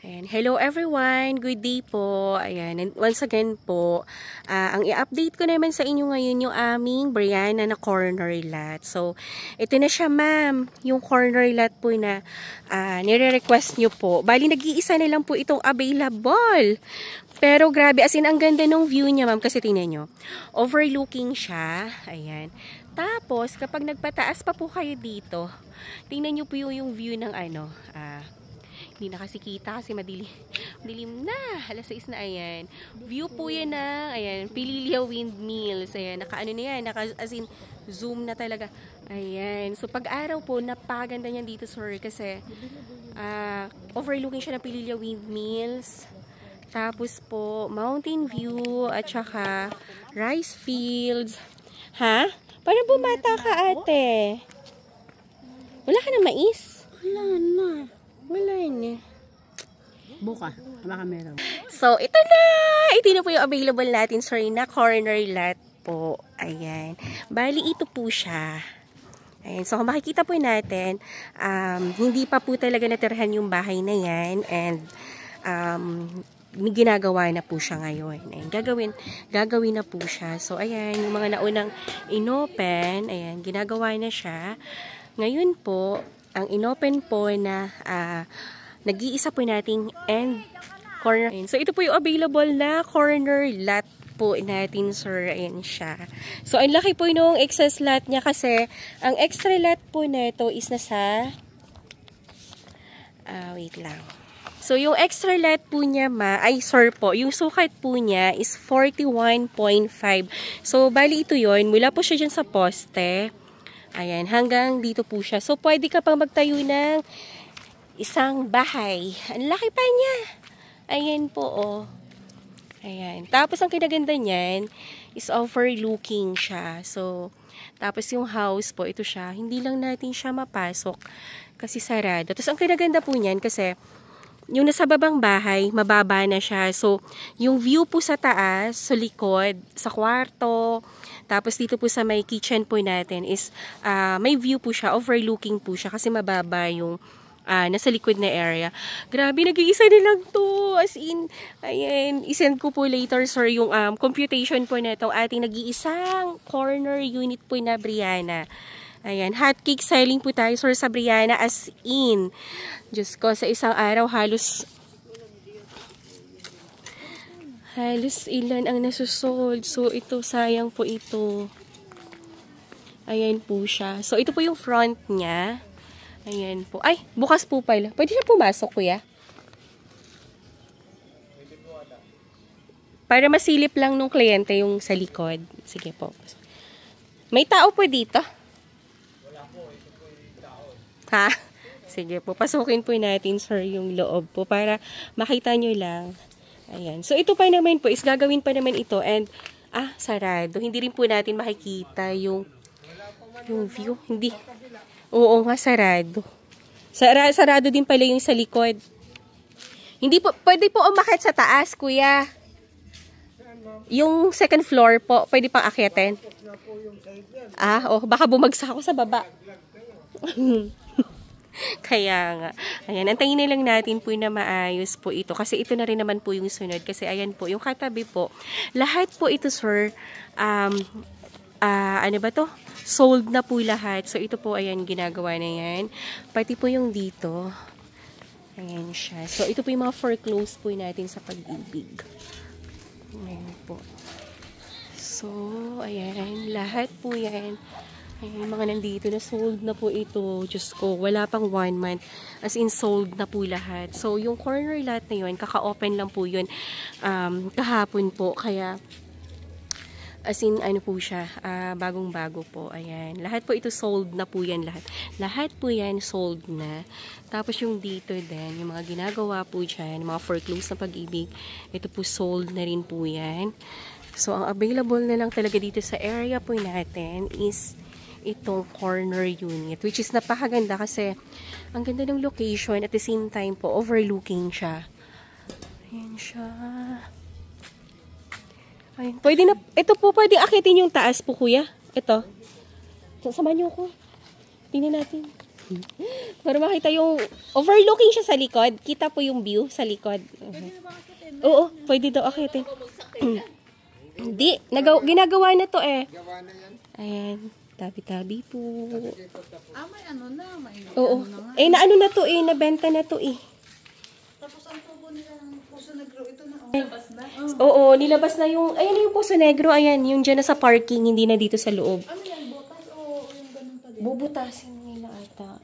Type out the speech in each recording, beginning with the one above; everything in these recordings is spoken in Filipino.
And hello everyone, good day po. Ayan, and once again po, ang i-update ko naman sa inyo ngayon yung aming Brianna na corner lot. So, ito na siya ma'am, yung corner lot po na nire-request nyo po. Bali, nag-iisa na lang po itong available. Pero grabe, as in, ang ganda ng view niya ma'am, kasi tingnan nyo. Overlooking siya, ayan. Tapos, kapag nagpataas pa po kayo dito, tingnan nyo po yung view ng hindi na kasi kita kasi madilim na. Alas 6 na, ayan. View po yan ng, ayan, Pililya Windmills. Ayan, naka-ano na yan, as in, zoom na talaga. Ayan. So, pag-araw po, napaganda niyan dito, sir, kasi overlooking siya ng Pililya Windmills. Tapos po, mountain view, at saka rice fields. Ha? Parang bumata ka, ate. Wala ka na mais? Wala na. Wala na. Buka. Baka meron. So, ito na! Ito na po yung available natin, sorry, na corner lot po. Ayan. Bali, ito po siya. Ayan. So, kung makikita po natin, hindi pa po talaga natirhan yung bahay na yan. And, may ginagawa na po siya ngayon. Ayan. Gagawin na po siya. So, ayan. Yung mga naunang inopen, ayan, ginagawa na siya. Ngayon po, ang inopen po na nag-iisa po nating end corner. So, ito po yung available na corner lot po natin, sir. Ayan siya. So, ang laki po yung excess lot niya kasi ang extra lot po na ito is nasa wait lang. So, yung extra lot po niya yung sukat po niya is 41.5. So, bali ito yon, mula po siya dyan sa poste. Ayan, hanggang dito po siya. So, pwede ka pang magtayo ng isang bahay. Ang laki pa niya. Ayan po, oh. Ayan. Tapos, ang kinaganda niyan is overlooking siya. So, tapos yung house po, ito siya. Hindi lang natin siya mapasok kasi sarado. Tapos, ang kinaganda po niyan kasi yung nasa babang bahay, mababa na siya. So, yung view po sa taas, sa likod, sa kwarto, tapos dito po sa may kitchen po natin is may view po siya, overlooking po siya kasi mababa yung nasa likod na area. Grabe, nag-iisa na lang to. As in, ayan, isend ko po later, sir, yung computation po na itong ating nag-iisang corner unit po na Brianna. Ayan, hotcake selling po tayo, sir, sa Brianna, as in. Diyos ko, sa isang araw, halos ilan ang nasusold. So, ito, sayang po ito. Ayan po siya. So, ito po yung front niya. Ayan po. Ay, bukas po pala. Pwede siya pumasok, kuya? Para masilip lang nung kliyente yung sa likod. Sige po. May tao po dito? Wala po. Ito po yung tao. Ha? Sige po. Pasukin po natin, sir, yung loob po para makita nyo lang. Ayan. So, ito pa naman po is gagawin pa naman ito and sarado. Hindi rin po natin makikita yung view. Hindi. Oo nga, sarado. Sarado din pala yung sa likod. Hindi po, pwede po umakyat sa taas, kuya. Yung second floor po, pwede pang akyatin. Baka bumagsak ako sa baba. Kaya nga. Ayan, antayin na lang natin po na maayos po ito. Kasi ito na rin naman po yung sunod. Kasi ayan po, yung katabi po. Lahat po ito, sir, ano ba to? Sold na po lahat. So, ito po, ayan, ginagawa na yan. Pati po yung dito. Ayan siya. So, ito po yung mga foreclose po natin sa Pag-ibig. Ayan po. So, ayan. Lahat po yan. Ayan, mga nandito na sold na po ito. Diyos ko, wala pang 1 month. As in, sold na po lahat. So, yung corner lot na yun, kaka-open lang po yun kahapon po. Kaya, as in, ano po siya, bagong-bago po. Ayan. Lahat po ito sold na po yan lahat. Lahat po yan sold na. Tapos yung dito din, yung mga ginagawa po dyan, mga foreclose na Pag-ibig, ito po sold na rin po yan. So, ang available na lang talaga dito sa area po natin is itong corner unit, which is napakaganda kasi ang ganda ng location at the same time po, overlooking siya. Ayan siya. Ayun. Pwede na, ito po pwede akitin yung taas po, kuya. Ito. Samahan niyo ko. Tingnan natin. Para makita yung overlooking siya sa likod. Kita po yung view sa likod. Oo, pwede daw akitin. Hindi, ginagawa na to eh. Ayan, tabi-tabi po. May ano na, may Oo. Naano na to eh, nabenta na to eh. Tapos ang tubo nila ng Puso Negro, ito na, nilabas na. Oo, nilabas na yung, ayan yung Puso Negro, ayan, yung dyan na sa parking, hindi na dito sa loob. Ano yan, botas o yung ganun pa din? Bubutasin nila ata.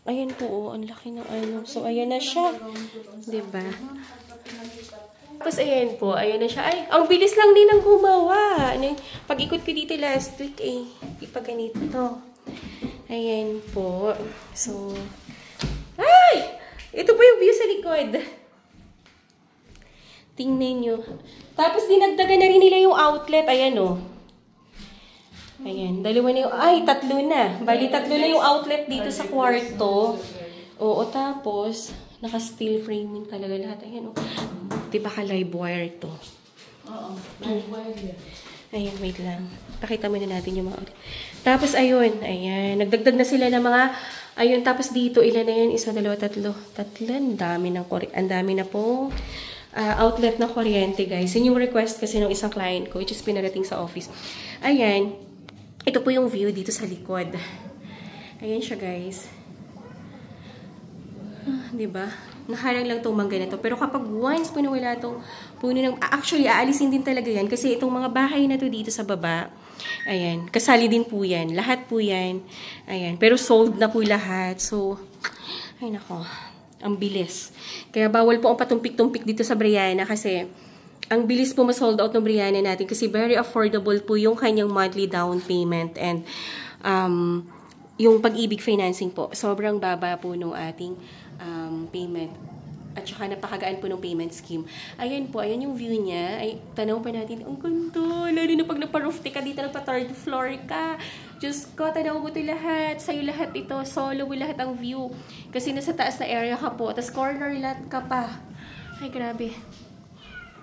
Ayan po, oh, ang laki ng ano. So, ayan na siya. Diba? Tapos, ayan po, ayan na siya. Ay, ang bilis lang nilang gumawa. Pag-ikot ko dito last week, ipaganito. Ayan po. So, ay! Ito po yung view sa likod. Tingnan nyo. Tapos, dinagdagan na rin nila yung outlet. Ayan, oh. Ayan, dalawa na yung, tatlo na. Bali, tatlo na yung outlet dito sa kwarto. Oo, tapos, naka-steel framing talaga lahat. Ayan, oh. Diba ka live wire to? Oo, live wire yan. Ayan, wait lang. Pakita muna natin yung mga outlet. Tapos, ayun, ayan. Nagdagdag na sila ng mga, ayun, tapos dito, ilan na yan? Isa, dalawa, tatlo. Ang dami na pong outlet na kuryente, guys. Yun yung request kasi ng isang client ko, which is pinarating sa office. Ayan. Ito po yung view dito sa likod. Ayan siya, guys. Diba? Naharang lang itong mangga na to. Pero kapag once po nawala itong puno ng... Actually, aalisin din talaga yan. Kasi itong mga bahay na to dito sa baba, ayan, kasali din po yan. Lahat po yan. Ayan. Pero sold na po lahat. So, ay nako. Ang bilis. Kaya bawal po ang patumpik-tumpik dito sa Brianna kasi ang bilis po ma-sold out ng Brianna natin kasi very affordable po yung kanyang monthly down payment and yung Pag-ibig financing po. Sobrang baba po nung ating payment. At saka napakagaan po ng payment scheme. Ayan po, ayan yung view niya. Ay, tanaw pa natin, ang ganda. Lalo na pag nagpa-roof ka dito, nagpa-third floor ka. Diyos ko, tanaw mo ito lahat. Sa'yo lahat ito. Solo mo lahat ang view. Kasi nasa taas na area ka po. Tapos corner lot ka pa. Ay, grabe.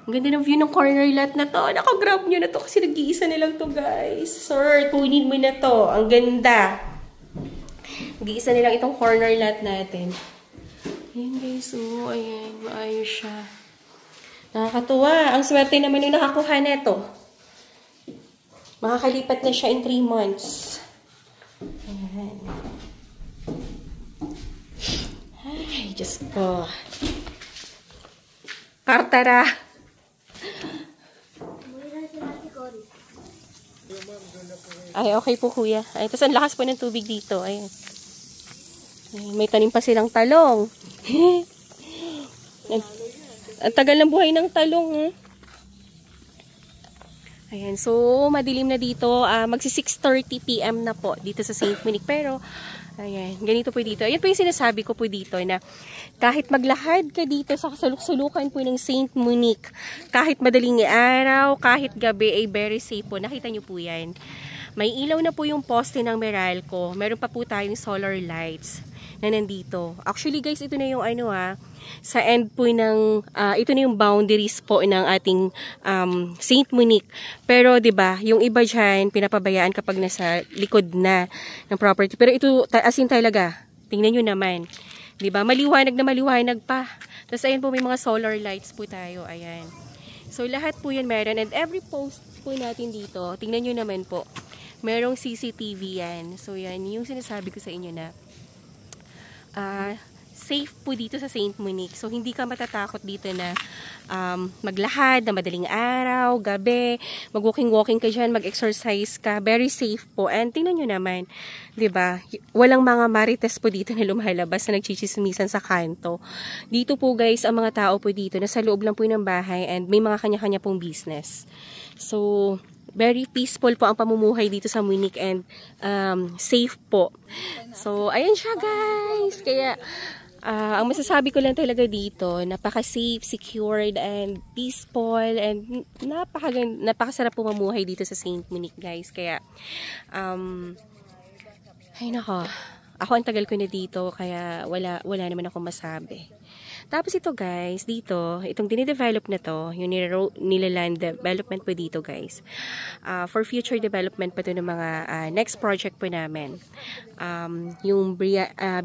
Ang ganda ng view ng corner lot na to. Nakagrab nyo na to kasi nag-iisa na lang to, guys. Sir, kunin mo na to. Ang ganda. Nag-iisa na lang itong corner lot natin. Ayan, guys. Oh, ayan. Maayos siya. Nakakatuwa. Ang swerte naman yung nakakuha neto. Makakalipat na siya in 3 months. Ayan. Ay, Diyos ko. Kartara. Ay, okay po, kuya. Ay, tapos ang lakas po ng tubig dito. Ayan. Ay, may tanim pa silang talong. Ang tagal ng buhay ng talong. Ayan, so madilim na dito. Magsi 6:30 PM na po dito sa St. Monique. Pero, ayan, ganito po dito. Ayan po yung sinasabi ko po dito na kahit maglahad ka dito sa kasuluk-sulukan po ng St. Monique, kahit madaling araw, kahit gabi, ay very safe po. Nakita nyo po yan. May ilaw na po yung poste ng Meralco. Meron pa po tayong solar lights na nandito. Actually, guys, ito na yung sa end po ng, ito na yung boundaries po ng ating St. Monique. Pero, 'di ba, yung iba dyan, pinapabayaan kapag nasa likod na ng property. Pero ito, as in talaga, tingnan nyo naman. 'Di ba, maliwanag na maliwanag pa. Tapos, ayan po, may mga solar lights po tayo. Ayan. So, lahat po yan meron. And every post po natin dito, tingnan nyo naman po, merong CCTV yan. So, yan, yung sinasabi ko sa inyo na safe po dito sa St. Monique. So, hindi ka matatakot dito na maglahad, na madaling araw, gabi, mag-walking-walking ka dyan, mag-exercise ka. Very safe po. And tingnan nyo naman, diba? Walang mga marites po dito na lumalabas na nagchichismisan sa kanto. Dito po, guys, ang mga tao po dito, nasa loob lang po ng bahay and may mga kanya-kanya pong business. So, very peaceful po ang pamumuhay dito sa Monique and safe po. So, ayan siya, guys. Kaya, ang masasabi ko lang talaga dito, napaka-safe, secured, and peaceful, and napakasarap po mamuhay dito sa St. Monique, guys. Kaya, ay nako, ako ang tagal ko na dito, kaya wala naman ako masabi. Tapos ito guys, dito, itong dinidevelop na to, yung nilaland development po dito guys. For future development pa to ng mga next project po namin. Yung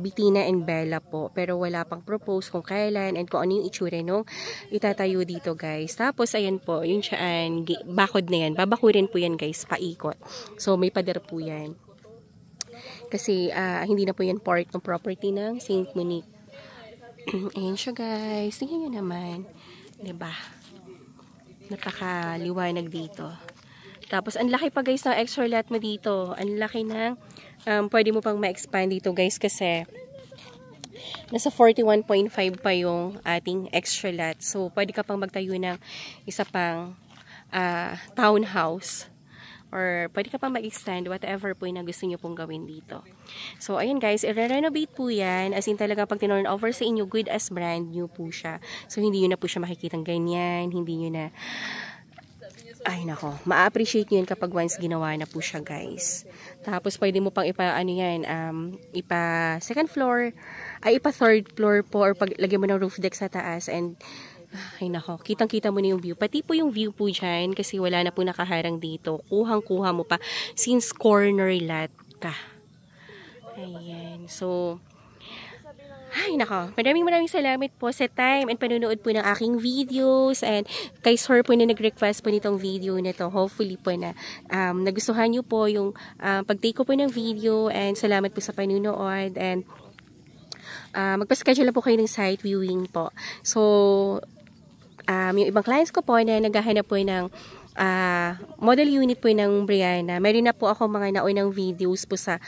Bitina and Bella po, pero wala pang propose kung kailan and kung ano yung itsura nung itatayo dito guys. Tapos ayan po, yung siyaan, bakod na yan, babakurin po yan guys, paikot. So may pader po yan. Kasi hindi na po yan part ng property ng St. Monique. Ayan siya guys. Tingnan nyo naman. Diba? Napakaliwanag dito. Tapos, ang laki pa guys ng extra lot mo dito. Ang laki ng pwede mo pang ma-expand dito guys kasi nasa 41.5 pa yung ating extra lot. So, pwede ka pang magtayo ng isa pang townhouse. Or pwede ka pa mag-extend whatever po yung gusto nyo pong gawin dito. So, ayan guys, i-renovate po yan. As in talaga pag tinurn over sa inyo, good as brand new po siya. So, hindi nyo na po siya makikitang ganyan. Hindi nyo na, ay nako, ma-appreciate nyo yan kapag once ginawa na po siya guys. Tapos, pwede mo pang ipa second floor, ipa third floor po, or paglagyan mo ng roof deck sa taas and ay nako, kitang-kita mo na yung view. Pati po yung view po dyan, kasi wala na po nakaharang dito. Kuhang-kuha mo pa since corner lot ka. Ayan. So, ay nako, maraming salamat po sa time and panunood po ng aking videos. And kay Sir po na nag-request po nitong video na to. Hopefully po na nagustuhan nyo po yung pag-take ko po ng video. And salamat po sa panunood. And magpa-schedule na po kayo ng site viewing po. So, yung ibang clients ko po na naghahanap po ng model unit po ng Brianna. Meron na po ako mga naunang videos po sa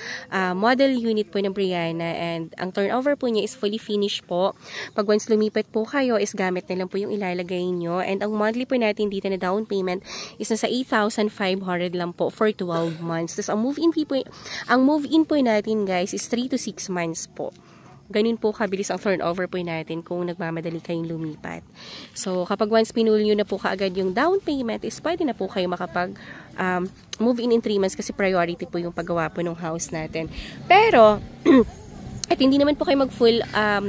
model unit po ng Brianna and ang turnover po niya is fully finished po. Pag once lumipat po kayo is gamit na lang po yung ilalagay nyo and ang monthly po natin dito na down payment is nasa 8,500 lang po for 12 months. Tapos ang move-in po natin guys is 3 to 6 months po. Ganun po kabilis ang turnover po natin kung nagmamadali kayong lumipat. So, kapag once pinuli nyo na po kaagad yung down payment, is pwede na po kayo makapag move in 3 months kasi priority po yung paggawa po ng house natin. Pero, at hindi naman po kayo mag-full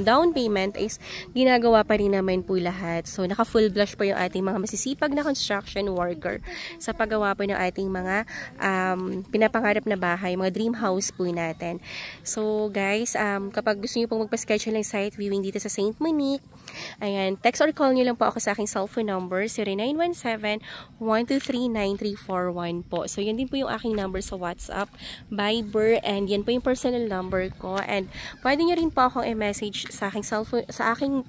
down payment is ginagawa pa rin naman po lahat. So, naka-full blush po yung ating mga masisipag na construction worker sa paggawa po ng ating mga pinapangarap na bahay, mga dream house po natin. So, guys, kapag gusto niyo pong magpa-schedule ng site viewing dito sa St. Monique, ayan, text or call niyo lang po ako sa aking cellphone number, 0917-123-9341 po. So, yan din po yung aking number sa WhatsApp, Viber, and yan po yung personal number ko. And pwede nyo rin po akong i-message sa aking cellphone, sa aking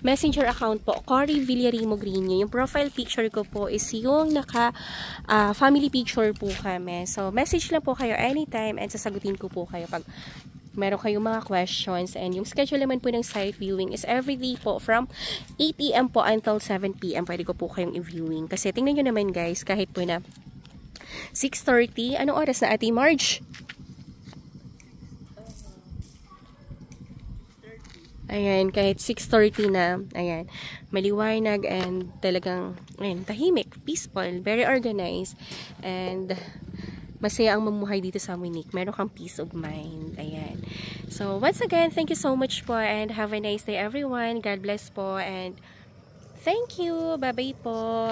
messenger account po, Cory Villarimo Grino. Yung profile picture ko po is yung family picture po kami. So, message lang po kayo anytime and sasagutin ko po kayo pag meron kayong mga questions. And yung schedule naman po ng site viewing is everyday po from 8 AM po until 7 PM. Pwede ko po kayong i-viewing. Kasi tingnan nyo naman guys, kahit po na 6:30, anong oras na Ate Marge? Ayan, kahit 6:30 na, ayan, maliwanag and talagang, ayan, tahimik, peaceful, very organized, and masaya ang mamuhay dito sa Monique. Meron kang peace of mind. Ayan. So, once again, thank you so much po and have a nice day everyone. God bless po and thank you. Bye-bye po.